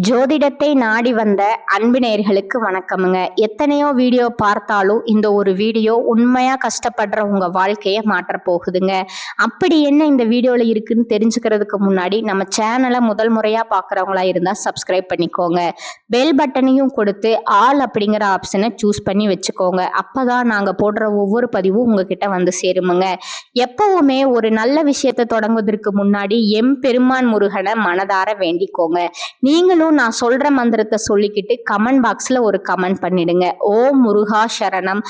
ஜோதிடத்தை நாடி வந்த அன்பு நேயர்களுக்கு வணக்கமுங்க. எத்தனையோ வீடியோ பார்த்தாலும் இந்த ஒரு வீடியோ உண்மையா கஷ்டப்படுற உங்க வாழ்க்கையை மாற்ற போகுதுங்க. அப்படி என்ன இந்த வீடியோல இருக்குன்னு தெரிஞ்சுக்கிறதுக்கு முன்னாடி நம்ம சேனலை முதல் முறையா பார்க்குறவங்களா இருந்தா சப்ஸ்கிரைப் பண்ணிக்கோங்க. பெல் பட்டனையும் கொடுத்து ஆல் அப்படிங்கிற ஆப்ஷனை சூஸ் பண்ணி வச்சுக்கோங்க. அப்பதான் நாங்க போடுற ஒவ்வொரு பதிவும் உங்ககிட்ட வந்து சேருமுங்க. எப்பவுமே ஒரு நல்ல விஷயத்தை தொடங்குவதற்கு முன்னாடி பெருமான் முருகனை மனதார வேண்டிக்கோங்க. நீங்களும் நான் சொல்ற மந்திரத்தை சொல்லிக்கிட்டு கமெண்ட் பாக்ஸ்ல ஒரு கமெண்ட் பண்ணிடுங்க. ஓம் முருகா சரணம்,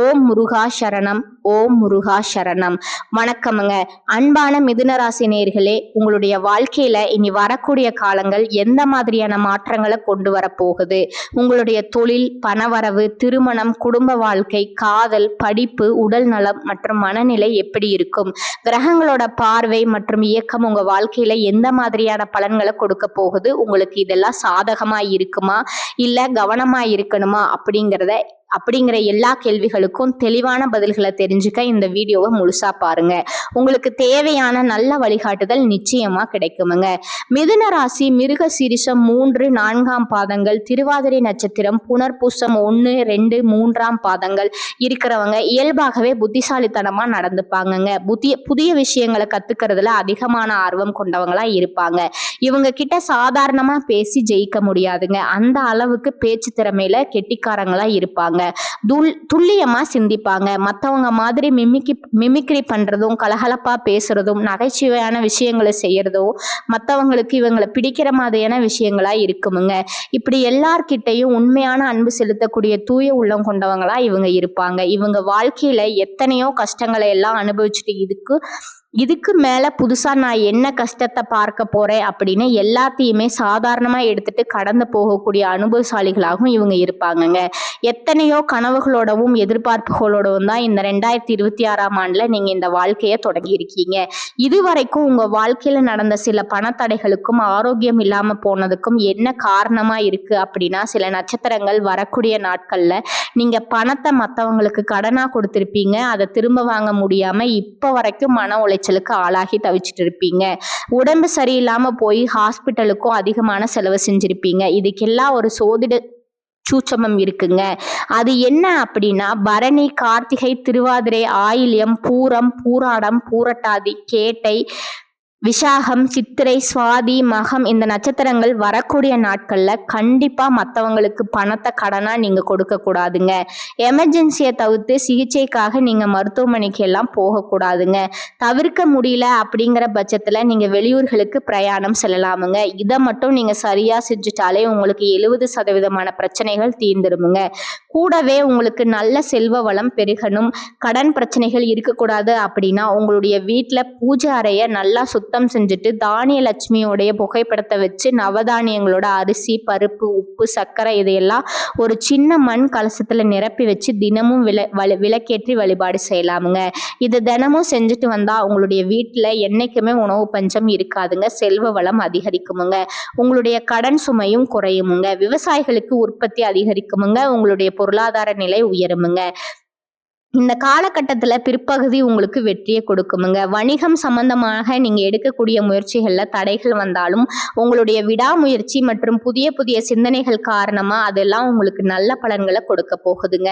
ஓம் முருகா சரணம், ஓம் முருகா சரணம். வணக்கமுங்க. அன்பான மிதுன ராசி நேயர்களே, உங்களுடைய வாழ்க்கையில இனி வரக்கூடிய காலங்கள் எந்த மாதிரியான மாற்றங்களை கொண்டு வர போகுது? உங்களுடைய தொழில், பணவரவு, திருமணம், குடும்ப வாழ்க்கை, காதல், படிப்பு, உடல் நலம் மற்றும் மனநிலை எப்படி இருக்கும்? கிரகங்களோட பார்வை மற்றும் இயக்கம் உங்க வாழ்க்கையில எந்த மாதிரியான பலன்களை கொடுக்க போகுது? உங்களுக்கு இதெல்லாம் சாதகமா இருக்குமா இல்ல கவனமா இருக்கணுமா அப்படிங்கிற எல்லா கேள்விகளுக்கும் தெளிவான பதில்களை தெரிஞ்சுக்க இந்த வீடியோவை முழுசா பாருங்க. உங்களுக்கு தேவையான நல்ல வழிகாட்டுதல் நிச்சயமா கிடைக்குமுங்க. மிதுன ராசி மிருக சீரிஷம் 3, 4 பாதங்கள், திருவாதிரை நட்சத்திரம், புனர்பூசம் 1, 2, 3 பாதங்கள் இருக்கிறவங்க இயல்பாகவே புத்திசாலித்தனமா நடந்துப்பாங்கங்க. புதிய விஷயங்களை கத்துக்கிறதுல அதிகமான ஆர்வம் கொண்டவங்களா இருப்பாங்க. இவங்க கிட்ட சாதாரணமா பேசி ஜெயிக்க முடியாதுங்க. அந்த அளவுக்கு பேச்சு திறமையில கெட்டிக்காரங்களா இருப்பாங்க. துல்லியமா சிந்திப்பாங்க. மற்றவங்க மாதிரி மிமிக்ரி பண்றதும், கலகலப்பா பேசுறதும், நகைச்சுவையான விஷயங்களை செய்யறதும் மற்றவங்களுக்கு இவங்களை பிடிக்கிற மாதிரியான விஷயங்களா இருக்குமுங்க. இப்படி எல்லார்கிட்டையும் உண்மையான அன்பு செலுத்தக்கூடிய தூய உள்ளம் கொண்டவங்களா இவங்க இருப்பாங்க. இவங்க வாழ்க்கையில எத்தனையோ கஷ்டங்களை எல்லாம் அனுபவிச்சுட்டு இதுக்கு மேல புதுசா நான் என்ன கஷ்டத்தை பார்க்க போறேன் அப்படின்னு எல்லாத்தையுமே சாதாரணமா எடுத்துட்டு கடந்து போகக்கூடிய அனுபவசாலிகளாகவும் இவங்க இருப்பாங்கங்க. எத்தனையோ கனவுகளோடவும் எதிர்பார்ப்புகளோடவும் தான் இந்த 2026 ஆண்டுல நீங்க இந்த வாழ்க்கையை தொடங்கி இருக்கீங்க. இதுவரைக்கும் உங்க வாழ்க்கையில நடந்த சில பணத்தடைகளுக்கும் ஆரோக்கியம் இல்லாம போனதுக்கும் என்ன காரணமா இருக்கு அப்படின்னா, சில நட்சத்திரங்கள் வரக்கூடிய நாட்கள்ல நீங்க பணத்தை மற்றவங்களுக்கு கடனா கொடுத்திருப்பீங்க. அதை திரும்ப வாங்க முடியாம இப்ப வரைக்கும் மன உளைச்சலுக்கு ஆளாகி தவிச்சிட்டு இருப்பீங்க. உடம்பு சரியில்லாம போய் ஹாஸ்பிட்டலுக்கும் அதிகமான செலவு செஞ்சிருப்பீங்க. இதுக்கெல்லாம் ஒரு சோதிட சூட்சமம் இருக்குங்க. அது என்ன அப்படின்னா, பரணி, கார்த்திகை, திருவாதிரை, ஆயில்யம், பூரம், பூராடம், பூரட்டாதி, கேட்டை, விசாகம், சித்திரை, சுவாதி, மகம் இந்த நட்சத்திரங்கள் வரக்கூடிய நாட்கள்ல கண்டிப்பா மற்றவங்களுக்கு பணத்தை கடனா நீங்க கொடுக்க கூடாதுங்க. எமர்ஜென்சியை தவிர்த்து சிகிச்சைக்காக நீங்க மருத்துவமனைக்கு எல்லாம் போகக்கூடாதுங்க. தவிர்க்க முடியல அப்படிங்கிற பட்சத்துல நீங்க வெளியூர்களுக்கு பிரயாணம் செல்லலாமுங்க. இதை மட்டும் நீங்க சரியா செஞ்சுட்டாலே உங்களுக்கு 70% பிரச்சனைகள் தீர்ந்துருமுங்க. கூடவே உங்களுக்கு நல்ல செல்வ வளம் பெருகணும், கடன் பிரச்சனைகள் இருக்கக்கூடாது அப்படின்னா உங்களுடைய வீட்டுல பூஜை அறைய நல்லா சுத்தம் செஞ்சுட்டு தானிய லட்சுமியோடைய புகைப்படத்தை வச்சு நவதானியங்களோட அரிசி, பருப்பு, உப்பு, சர்க்கரை இதையெல்லாம் ஒரு சின்ன மண் கலசத்துல நிரப்பி வச்சு தினமும் விளக்கேற்றி வழிபாடு செய்யலாமுங்க. இது தினமும் செஞ்சுட்டு வந்தா உங்களுடைய வீட்டுல என்னைக்குமே உணவு பஞ்சம் இருக்காதுங்க. செல்வ வளம் அதிகரிக்குமுங்க. உங்களுடைய கடன் சுமையும் குறையுமுங்க. விவசாயிகளுக்கு உற்பத்தி அதிகரிக்குமுங்க. உங்களுடைய பொருளாதார நிலை உயருமுங்க. இந்த காலகட்டத்துல பிற்பகுதி உங்களுக்கு வெற்றியை கொடுக்குமுங்க. வணிகம் சம்பந்தமாக நீங்க எடுக்கக்கூடிய முயற்சிகள்ல தடைகள் வந்தாலும் உங்களுடைய விடாமுயற்சி மற்றும் புதிய சிந்தனைகள் காரணமா அதெல்லாம் உங்களுக்கு நல்ல பலன்களை கொடுக்க போகுதுங்க.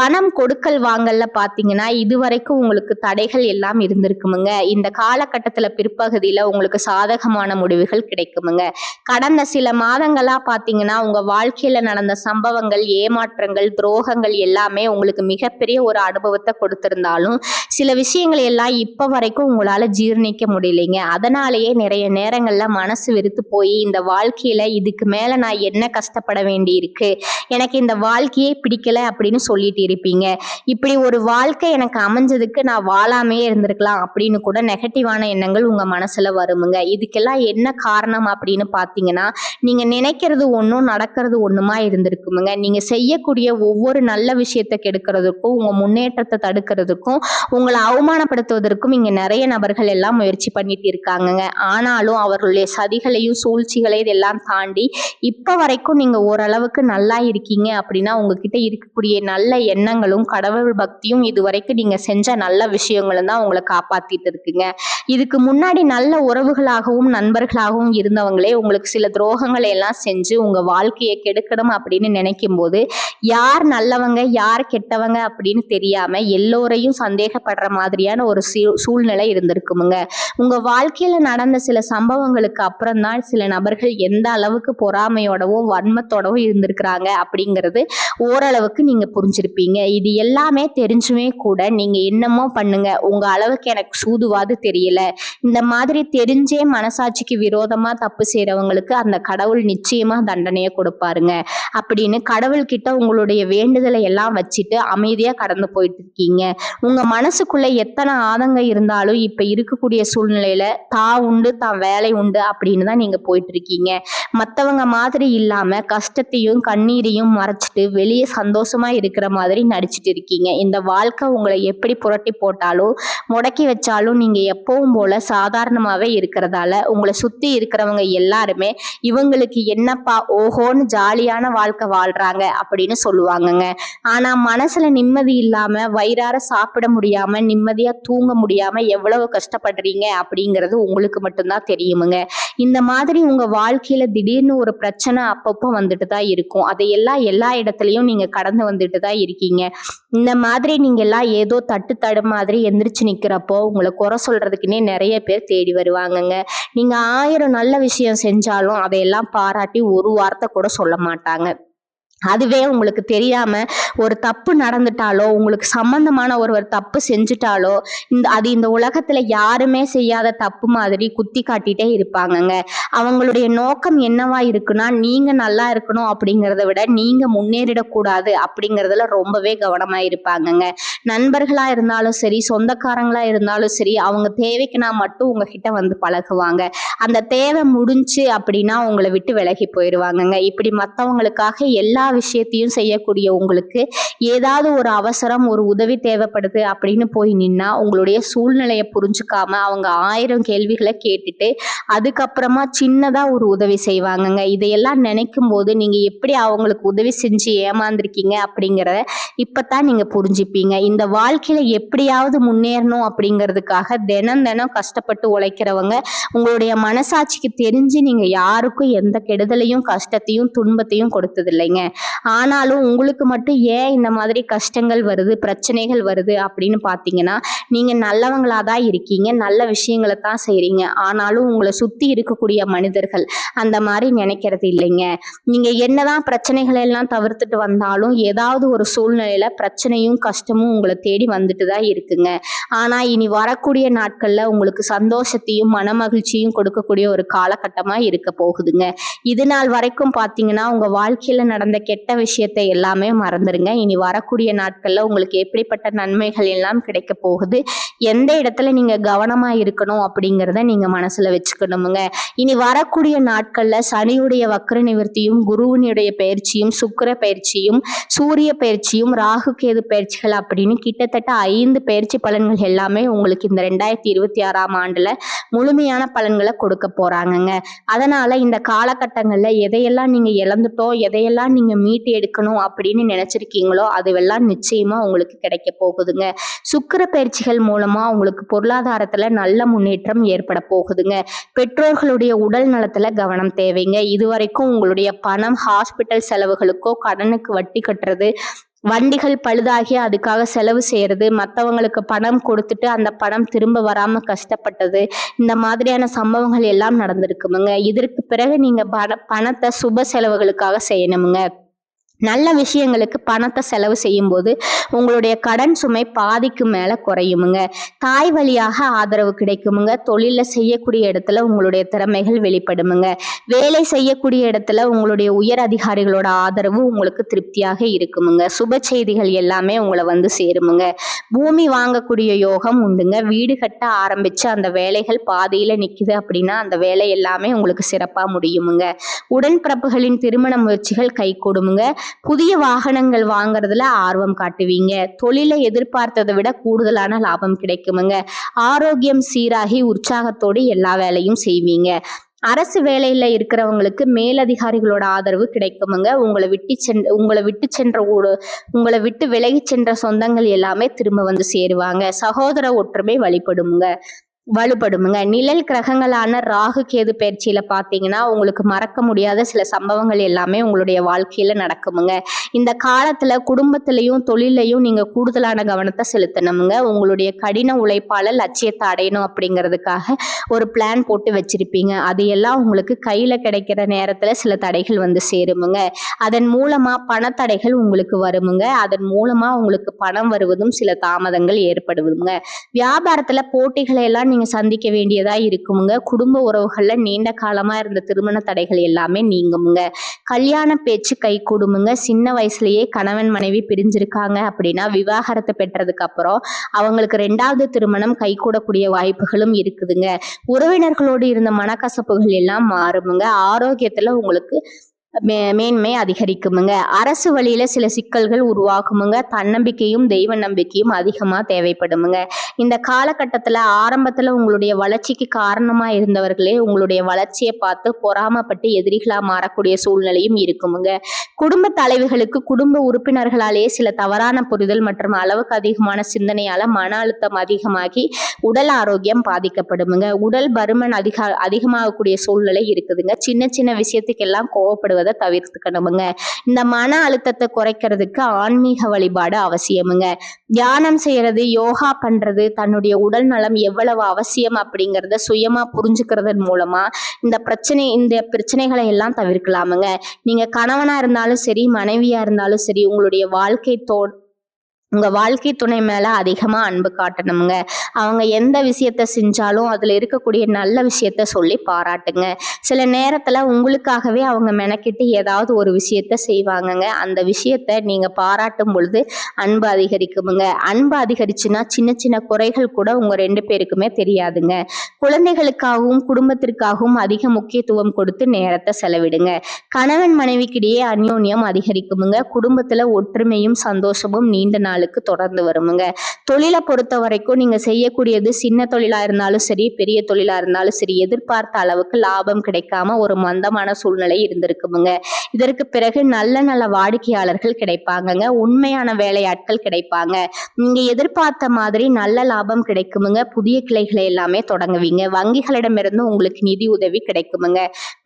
பணம் கொடுக்கல் வாங்கல்ல பாத்தீங்கன்னா இதுவரைக்கும் உங்களுக்கு தடைகள் எல்லாம் இருந்திருக்குமுங்க. இந்த காலகட்டத்துல பிற்பகுதியில உங்களுக்கு சாதகமான முடிவுகள் கிடைக்குமுங்க. கடந்த சில மாதங்களா பாத்தீங்கன்னா உங்க வாழ்க்கையில நடந்த சம்பவங்கள், ஏமாற்றங்கள், துரோகங்கள் எல்லாமே உங்களுக்கு மிகப்பெரிய ஒரு அனுபவத்தை கொடுத்திருந்தாலும் சில விஷயங்களை எல்லாம் இப்ப வரைக்கும் உங்களால ஜீர்ணிக்க முடியலைங்க. அதனாலேயே நிறைய நேரங்கள்ல மனசு வெறுத்து போய் இந்த வாழ்க்கையில இதுக்கு மேல நான் என்ன கஷ்டப்பட வேண்டி இருக்கு, எனக்கு இந்த வாழ்க்கையே பிடிக்கல அப்படின்னு சொல்லிட்டு இருப்பீங்க. இப்படி ஒரு வாழ்க்கை எனக்கு அமைஞ்சதுக்கு நான் வாழாமே இருந்திருக்கலாம் அப்படின்னு கூட நெகட்டிவான எண்ணங்கள் உங்க மனசுல வருமுங்க. இதுக்கெல்லாம் என்ன காரணம் அப்படின்னு பாத்தீங்கன்னா, நீங்க நினைக்கிறது ஒன்றும் நடக்கிறது ஒண்ணுமா இருந்திருக்குமுங்க. நீங்க செய்யக்கூடிய ஒவ்வொரு நல்ல விஷயத்தை கெடுக்கிறதுக்கும் உங்க முன்னேற்ற முன்னேற்றத்தை தடுக்கிறதுக்கும் உங்களை அவமானப்படுத்துவதற்கும் இங்க நிறைய நபர்கள் எல்லாம் முயற்சி பண்ணிட்டு இருக்காங்கங்க. ஆனாலும் அவர்களுடைய சதிகளையும் சூழ்ச்சிகளையும் இதெல்லாம் தாண்டி இப்ப வரைக்கும் நீங்க ஓரளவுக்கு நல்லா இருக்கீங்க அப்படின்னா உங்ககிட்ட இருக்கக்கூடிய நல்ல எண்ணங்களும் கடவுள் பக்தியும் இது வரைக்கும் நீங்க செஞ்ச நல்ல விஷயங்களும் தான் உங்களை காப்பாத்திட்டு இருக்குங்க. இதுக்கு முன்னாடி நல்ல உறவுகளாகவும் நண்பர்களாகவும் இருந்தவங்களே உங்களுக்கு சில துரோகங்களை எல்லாம் செஞ்சு உங்க வாழ்க்கையை கெடுக்கணும் அப்படின்னு நினைக்கும் போது யார் நல்லவங்க யார் கெட்டவங்க அப்படின்னு தெரியாம எல்லோரையும் சந்தேகப்படுற மாதிரியான ஒரு சூழ்நிலை இருந்திருக்குமுங்க. உங்க வாழ்க்கையில நடந்த சில சம்பவங்களுக்கு அப்புறம் தான் சில நபர்கள் எந்த அளவுக்கு பொறாமையோடவும் வன்மத்தோடவும் இருந்திருக்கிறாங்க அப்படிங்கிறது ஓரளவுக்கு நீங்க புரிஞ்சிருப்பீங்க. இது எல்லாமே தெரிஞ்சுமே கூட நீங்க என்னமோ பண்ணுங்க, உங்க அளவுக்கு எனக்கு சூதுவாது தெரியல, இந்த மாதிரி தெரிஞ்சே மனசாட்சிக்கு விரோதமா தப்பு செய்யறவங்களுக்கு அந்த கடவுள் நிச்சயமா தண்டனையை கொடுப்பாருங்க அப்படின்னு கடவுள்கிட்ட உங்களுடைய வேண்டுதலை எல்லாம் வச்சுட்டு அமைதியா கடந்து போயிட்டு இருக்கீங்க. உங்க மனசுக்குள்ள எத்தனை ஆதங்கம் இருந்தாலும் இப்ப இருக்கக்கூடிய சூழ்நிலையில தான் உண்டு தான் வேலை உண்டு அப்படின்னு தான் நீங்க போயிட்டு இருக்கீங்க. மத்தவங்க மாதிரி இல்லாம கஷ்டத்தையும் கண்ணீரையும் மறைச்சிட்டு வெளியே சந்தோஷமா இருக்கிற மாதிரி நடிச்சிட்டு இருக்கீங்க. இந்த வாழ்க்கை உங்களை எப்படி புரட்டி போட்டாலும் முடக்கி வச்சாலும் நீங்க எப்பவும் போல சாதாரணமாவே இருக்கிறதால உங்களை சுத்தி இருக்கிறவங்க எல்லாருமே இவங்களுக்கு என்னப்பா ஓஹோன்னு ஜாலியான வாழ்க்கை வாழ்றாங்க அப்படின்னு சொல்லுவாங்கங்க. ஆனா மனசுல நிம்மதி இல்லாம வயிறார சாப்பிட முடியாம நிம்மதியா தூங்க முடியாம எவ்வளவு கஷ்டப்படுறீங்க அப்படிங்கிறது உங்களுக்கு மட்டும்தான் தெரியுமுங்க. இந்த மாதிரி உங்க வாழ்க்கையில திடீர்னு ஒரு பிரச்சனை அப்பப்போ வந்துட்டு தான் இருக்கும். அதையெல்லாம் எல்லா இடத்துலயும் நீங்க கடந்து வந்துட்டு தான் இருக்கீங்க. இந்த மாதிரி நீங்க எல்லாம் ஏதோ தட்டு மாதிரி எந்திரிச்சு நிக்கிறப்போ உங்களை குறை சொல்றதுக்குன்னே நிறைய பேர் தேடி வருவாங்கங்க. நீங்க 1000 நல்ல விஷயம் செஞ்சாலும் அதையெல்லாம் பாராட்டி ஒரு வார்த்தை கூட சொல்ல மாட்டாங்க. அதுவே உங்களுக்கு தெரியாம ஒரு தப்பு நடந்துட்டாலோ உங்களுக்கு சம்பந்தமான ஒருவர் தப்பு செஞ்சுட்டாலோ இந்த உலகத்துல யாருமே செய்யாத தப்பு மாதிரி குத்தி காட்டிட்டே இருப்பாங்கங்க. அவங்களுடைய நோக்கம் என்னவா இருக்குன்னா நீங்க நல்லா இருக்கணும் அப்படிங்கிறத விட நீங்க முன்னேறிடக்கூடாது அப்படிங்கிறதுல ரொம்பவே கவனமா இருப்பாங்கங்க. நண்பர்களா இருந்தாலும் சரி சொந்தக்காரங்களா இருந்தாலும் சரி அவங்க தேவைக்குனா மட்டும் உங்ககிட்ட வந்து பழகுவாங்க. அந்த தேவை முடிஞ்சு அப்படின்னா உங்களை விட்டு விலகி போயிடுவாங்கங்க. இப்படி மற்றவங்களுக்காக எல்லா விஷயத்தையும் செய்யக்கூடிய உங்களுக்கு ஏதாவது ஒரு அவசரம் ஒரு உதவி தேவைப்படுது அப்படின்னு போய் நின்னா உங்களுடைய சூழ்நிலையை புரிஞ்சுக்காம அவங்க 1000 கேள்விகளை கேட்டுட்டு அதுக்கப்புறமா சின்னதா ஒரு உதவி செய்வாங்கங்க. இதையெல்லாம் நினைக்கும் போது நீங்க எப்படி அவங்களுக்கு உதவி செஞ்சு ஏமாந்துருக்கீங்க அப்படிங்கிறத இப்பதான் நீங்க புரிஞ்சுப்பீங்க. இந்த வாழ்க்கையில எப்படியாவது முன்னேறணும் அப்படிங்கிறதுக்காக தினம் தினம் கஷ்டப்பட்டு உழைக்கிறவங்க உங்களுடைய மனசாட்சிக்கு தெரிஞ்சு நீங்க யாருக்கும் எந்த கெடுதலையும் கஷ்டத்தையும் துன்பத்தையும் கொடுத்தது இல்லைங்க. ஆனாலும் உங்களுக்கு மட்டும் ஏன் இந்த மாதிரி கஷ்டங்கள் வருது பிரச்சனைகள் வருது அப்படின்னு பாத்தீங்கன்னா நீங்க நல்லவங்களா தான் இருக்கீங்க, நல்ல விஷயங்களை தான் செய்றீங்க. ஆனாலும் உங்களை சுத்தி இருக்கக்கூடிய மனிதர்கள் அந்த மாதிரி நினைக்கிறது இல்லைங்க. நீங்க என்னதான் பிரச்சனைகளை எல்லாம் தவிர்த்துட்டு வந்தாலும் ஏதாவது ஒரு சூழ்நிலையில பிரச்சனையும் கஷ்டமும் உங்களை தேடி வந்துட்டு தான் இருக்குங்க. ஆனா இனி வரக்கூடிய நாட்கள்ல உங்களுக்கு சந்தோஷத்தையும் மன மகிழ்ச்சியும் கொடுக்கக்கூடிய ஒரு காலகட்டமா இருக்க போகுதுங்க. இது நாள் வரைக்கும் பாத்தீங்கன்னா உங்க வாழ்க்கையில நடந்த கெட்ட விஷயத்தை எல்லாமே மறந்துருங்க. இனி வரக்கூடிய நாட்கள்ல உங்களுக்கு எப்படிப்பட்ட நன்மைகள் எல்லாம் கிடைக்க போகுது, எந்த இடத்துல நீங்க கவனமா இருக்கணும் அப்படிங்கிறத நீங்க மனசுல வச்சுக்கணுமுங்க. இனி வரக்கூடிய நாட்கள்ல சனியுடைய வக்ர நிவர்த்தியும் குருவினுடைய பயிற்சியும் சுக்கிர பயிற்சியும் சூரிய பயிற்சியும் ராகு கேது பயிற்சிகள் அப்படின்னு கிட்டத்தட்ட 5 பயிற்சி பலன்கள் எல்லாமே உங்களுக்கு இந்த 2026ஆம் ஆண்டுல முழுமையான பலன்களை கொடுக்க போறாங்கங்க. அதனால இந்த காலகட்டங்கள்ல எதையெல்லாம் நீங்க இழந்துட்டோம் எதையெல்லாம் நீங்க மீட்டு எடுக்கணும் அப்படின்னு நினைச்சிருக்கீங்களோ அதுவெல்லாம் நிச்சயமா உங்களுக்கு கிடைக்க போகுதுங்க. சுக்கிர பயிற்சிகள் மூலமா உங்களுக்கு பொருளாதாரத்துல நல்ல முன்னேற்றம் ஏற்பட போகுதுங்க. பெற்றோர்களுடைய உடல் நலத்துல கவனம் தேவைங்க. இதுவரைக்கும் உங்களுடைய பணம் ஹாஸ்பிட்டல் செலவுகளுக்கோ கடனுக்கு வட்டி கட்டுறது வண்டிகள் பழுதாகி அதுக்காக செலவு செய்யறது மற்றவங்களுக்கு பணம் கொடுத்துட்டு அந்த பணம் திரும்ப வராம கஷ்டப்பட்டது இந்த மாதிரியான சம்பவங்கள் எல்லாம் நடந்திருக்குமுங்க. இதற்கு பிறகு நீங்க பணத்தை சுப செலவுகளுக்காக செய்யணுமுங்க. நல்ல விஷயங்களுக்கு பணத்தை செலவு செய்யும் போது உங்களுடைய கடன் சுமை பாதிக்கு மேல குறையுமுங்க. தாய் வழியாக ஆதரவு கிடைக்குமுங்க. தொழில செய்யக்கூடிய இடத்துல உங்களுடைய திறமைகள் வெளிப்படுமுங்க. வேலை செய்யக்கூடிய இடத்துல உங்களுடைய உயர் அதிகாரிகளோட ஆதரவு உங்களுக்கு திருப்தியாக இருக்குமுங்க. சுப செய்திகள் எல்லாமே உங்களை வந்து சேருமுங்க. பூமி வாங்கக்கூடிய யோகம் உண்டுங்க. வீடு கட்ட ஆரம்பிச்சு அந்த வேலைகள் பாதியில நிக்குது அப்படின்னா அந்த வேலை எல்லாமே உங்களுக்கு சிறப்பா முடியுமுங்க. உடன்பிறப்புகளின் திருமண முயற்சிகள் கைகூடுமுங்க. புதிய வாகனங்கள் வாங்குறதுல ஆர்வம் காட்டுவீங்க. தொழிலை எதிர்பார்த்ததை விட கூடுதலான லாபம் கிடைக்குமுங்க. ஆரோக்கியம் சீராகி உற்சாகத்தோடு எல்லா வேலையும் செய்வீங்க. அரசு வேலையில இருக்கிறவங்களுக்கு மேலதிகாரிகளோட ஆதரவு கிடைக்குமுங்க. உங்களை விட்டு விலகி சென்ற சொந்தங்கள் எல்லாமே திரும்ப வந்து சேருவாங்க. சகோதர ஒற்றுமை வலுப்படுமுங்க. நிழல் கிரகங்களான ராகு கேது பயிற்சியில பாத்தீங்கன்னா உங்களுக்கு மறக்க முடியாத சில சம்பவங்கள் எல்லாமே உங்களுடைய வாழ்க்கையில நடக்குமுங்க. இந்த காலத்துல குடும்பத்திலையும் தொழிலையும் நீங்க கூடுதலான கவனத்தை செலுத்தணுமுங்க. உங்களுடைய கடின உழைப்பால லட்சியத்தை அடையணும் அப்படிங்கிறதுக்காக ஒரு பிளான் போட்டு வச்சிருப்பீங்க. அது எல்லாம் உங்களுக்கு கையில கிடைக்கிற நேரத்துல சில தடைகள் வந்து சேருமுங்க. அதன் மூலமா பணத்தடைகள் உங்களுக்கு வருமுங்க. அதன் மூலமா உங்களுக்கு பணம் வருவதும் சில தாமதங்கள் ஏற்படுவதுங்க. வியாபாரத்துல போட்டிகளை எல்லாம் நீங்க சந்திக்க வேண்டியதா இருக்குமுங்க. குடும்ப உறவுகள்ல நீண்ட காலமா இருந்த திருமண தடைகள் எல்லாமே நீங்குமுங்க. கல்யாண பேச்சு கை கூடுமுங்க. சின்ன வயசுலயே கணவன் மனைவி பிரிஞ்சிருக்காங்க அப்படின்னா விவாகரத்து பெற்றதுக்கு அப்புறம் அவங்களுக்கு 2வது திருமணம் கை கூடக்கூடிய வாய்ப்புகளும் இருக்குதுங்க. உறவினர்களோடு இருந்த மனக்கசப்புகள் எல்லாம் மாறுமுங்க. ஆரோக்கியத்துல உங்களுக்கு மேன்மை அதிகரிக்குமுங்க. அரசு வழியில சில சிக்கல்கள் உருவாகுமுங்க. தன்னம்பிக்கையும் தெய்வ நம்பிக்கையும் அதிகமா தேவைப்படுமுங்க. இந்த காலகட்டத்துல ஆரம்பத்துல உங்களுடைய வளர்ச்சிக்கு காரணமா இருந்தவர்களே உங்களுடைய வளர்ச்சியை பார்த்து பொறாமப்பட்டு எதிரிகளா மாறக்கூடிய சூழ்நிலையும் இருக்குமுங்க. குடும்ப தலைவிகளுக்கு குடும்ப உறுப்பினர்களாலேயே சில தவறான புரிதல் மற்றும் அளவுக்கு அதிகமான சிந்தனையால மன அழுத்தம் அதிகமாகி உடல் ஆரோக்கியம் பாதிக்கப்படுமுங்க. உடல் பருமன் அதிகமாகக்கூடிய சூழ்நிலை இருக்குதுங்க. சின்ன சின்ன விஷயத்துக்கெல்லாம் கோவப்படுவதை தவிர்த்துக்கணுமுங்க. இந்த மன அழுத்தத்தை குறைக்கிறதுக்கு ஆன்மீக வழிபாடு அவசியமுங்க. தியானம் செய்யறது, யோகா பண்றது, தன்னுடைய உடல் நலம் எவ்வளவு அவசியம் அப்படிங்கறத சுயமா புரிஞ்சுக்கிறதன் மூலமா இந்த பிரச்சனைகளை எல்லாம் தவிர்க்கலாமுங்க. நீங்க கணவனா இருந்தாலும் சரி, மனைவியா இருந்தாலும் சரி, உங்க வாழ்க்கை துணை மேல அதிகமா அன்பு காட்டணுங்க. அவங்க எந்த விஷயத்த செஞ்சாலும் அதுல இருக்கக்கூடிய நல்ல விஷயத்த சொல்லி பாராட்டுங்க. சில நேரத்துல உங்களுக்காகவே அவங்க மெனக்கிட்டு ஏதாவது ஒரு விஷயத்த செய்வாங்கங்க. அந்த விஷயத்த நீங்க பாராட்டும் பொழுது அன்பு அதிகரிக்குமுங்க. அன்பு அதிகரிச்சுன்னா சின்ன சின்ன குறைகள் கூட உங்க 2 பேருக்குமே தெரியாதுங்க. குழந்தைகளுக்காகவும் குடும்பத்திற்காகவும் அதிக முக்கியத்துவம் கொடுத்து நேரத்தை செலவிடுங்க. கணவன் மனைவிக்கிடையே அந்யோன்யம் அதிகரிக்குமுங்க. குடும்பத்துல ஒற்றுமையும் சந்தோஷமும் நீண்ட நாளுக்கு தொடர்ந்து வருமுங்க. தொழிலை பொறுத்த வரைக்கும் நீங்க செய்யக்கூடியது சின்ன தொழிலா இருந்தாலும் சரி, பெரிய தொழிலா இருந்தாலும் சரி, எதிர்பார்த்த அளவுக்கு லாபம் கிடைக்காம ஒரு மந்தமான சூழ்நிலை இருந்திருக்குமுங்க. இதற்கு பிறகு நல்ல வாடிக்கையாளர்கள் கிடைப்பாங்கங்க. உண்மையான வேலையாட்கள் கிடைப்பாங்க. நீங்க எதிர்பார்த்த மாதிரி நல்ல லாபம் கிடைக்குமுங்க. புதிய கிளைகளை எல்லாமே தொடங்குவீங்க. வங்கிகளிடமிருந்து உங்களுக்கு நிதி உதவி கிடைக்குமுங்க.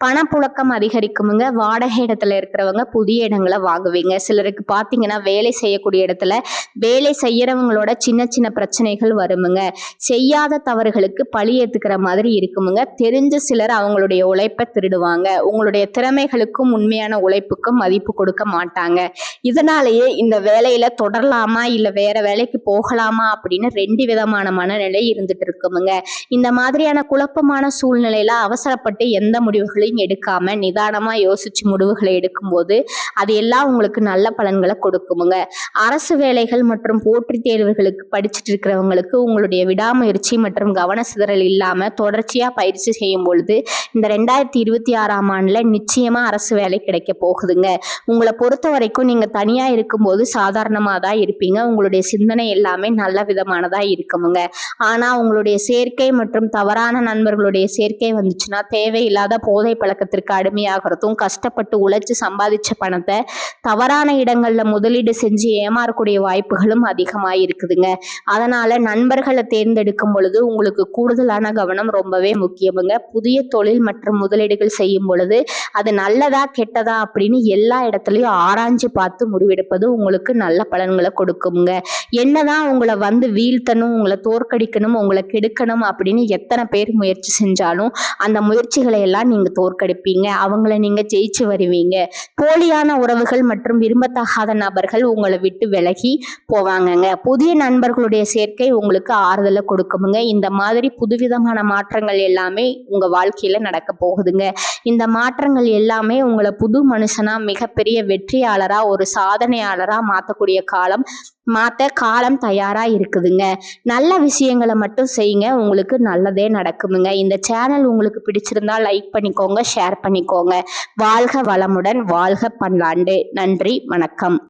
பணப்புழக்கம் அதிகரிக்குமுங்க. வாடகை இடத்துல இருக்கிறவங்க புதிய இடங்களை வாங்குவீங்க. சிலருக்கு பாத்தீங்கன்னா வேலை செய்யக்கூடிய இடத்துல வேலை செய்யறவங்களோட சின்ன சின்ன பிரச்சனைகள் வருமுங்க. செய்யாத தவறுகளுக்கு பழி ஏத்துக்கிற மாதிரி இருக்குமுங்க. தெரிஞ்ச சிலர் அவங்களுடைய உழைப்பை திருடுவாங்க. உங்களுடைய திறமைகளுக்கும் உண்மையான உழைப்புக்கும் மதிப்பு கொடுக்க மாட்டாங்க. இதனாலேயே இந்த வேலையில தொடரலாமா இல்ல வேற வேலைக்கு போகலாமா அப்படின்னு 2 விதமான மனநிலை இருந்துட்டு இருக்குமுங்க. இந்த மாதிரியான குழப்பமான சூழ்நிலையில அவசரப்பட்டு எந்த முடிவுகளையும் எடுக்காம நிதானமா யோசிச்சு முடிவுகளை எடுக்கும்போது அது எல்லாம் உங்களுக்கு நல்ல பலன்களை கொடுக்குமுங்க. அரசு வேலைகள் மற்றும் போட்டி தேர்வுகளுக்கு படிச்சுட்டு இருக்கிறவங்களுக்கு உங்களுடைய விடாமுயற்சி மற்றும் கவன சிதறல் இல்லாம தொடர்ச்சியா பயிற்சி செய்யும் பொழுது இந்த 2026ஆம் ஆண்டுல நிச்சயமா அரசு வேலை கிடைக்க போகுதுங்க. உங்களை பொறுத்த வரைக்கும் நீங்க தனியா இருக்கும்போது சாதாரணமா தான் இருப்பீங்க. உங்களுடைய சிந்தனை எல்லாமே நல்ல விதமானதா இருக்குமுங்க. ஆனா உங்களுடைய சேர்க்கை மற்றும் தவறான நண்பர்களுடைய சேர்க்கை வந்துச்சுன்னா தேவையில்லாத போதை பழக்கத்திற்கு அடிமையாகிறதும், கஷ்டப்பட்டு உழைச்சு சம்பாதிச்ச பணத்தை தவறான இடங்கள்ல முதலீடு செஞ்சு ஏமாறக்கூடிய வாய்ப்புகளும் அதிகமாக இருக்குதுங்க. அதனால நண்பர்களை தேர்ந்தெடுக்கும் பொழுது உங்களுக்கு கூடுதலான கவனம் ரொம்பவே முக்கியமுங்க. புதிய தொழில் மற்றும் முதலீடுகள் செய்யும் பொழுது அது நல்லதா கெட்டதா அப்படின்னு எல்லா இடத்துலயும் ஆராய்ஞ்சு பார்த்து முடிவெடுப்பது உங்களுக்கு நல்ல பலன்களை கொடுக்குங்க. என்னதான் உங்களை வந்து வீழ்த்தணும், உங்களை தோற்கடிக்கணும், உங்களை கெடுக்கணும் அப்படின்னு எத்தனை பேர் முயற்சி செஞ்சாலும் அந்த முயற்சிகளை எல்லாம் நீங்க தோற்கடிப்பீங்க. அவங்கள நீங்க ஜெயிச்சு வருவீங்க. போலியான உறவுகள் மற்றும் விரும்பத்தகாத நபர்கள் உங்களை விட்டு விலகி போவாங்கங்க. புதிய நண்பர்களுடைய சேர்க்கை உங்களுக்கு ஆறுதலை கொடுக்குமுங்க. இந்த மாதிரி புதுவிதமான மாற்றங்கள் எல்லாமே உங்க வாழ்க்கையில நடக்க போகுதுங்க. இந்த மாற்றங்கள் எல்லாமே உங்களை புது மனுஷனா மிகப்பெரிய வெற்றியாளரா ஒரு சாதனையாளரா மாற்றக்கூடிய காலம் தயாரா இருக்குதுங்க. நல்ல விஷயங்களை மட்டும் செய்யுங்க, உங்களுக்கு நல்லதே நடக்குமுங்க. இந்த சேனல் உங்களுக்கு பிடிச்சிருந்தா லைக் பண்ணிக்கோங்க, ஷேர் பண்ணிக்கோங்க. வாழ்க வளமுடன், வாழ்க பல்லாண்டு. நன்றி, வணக்கம்.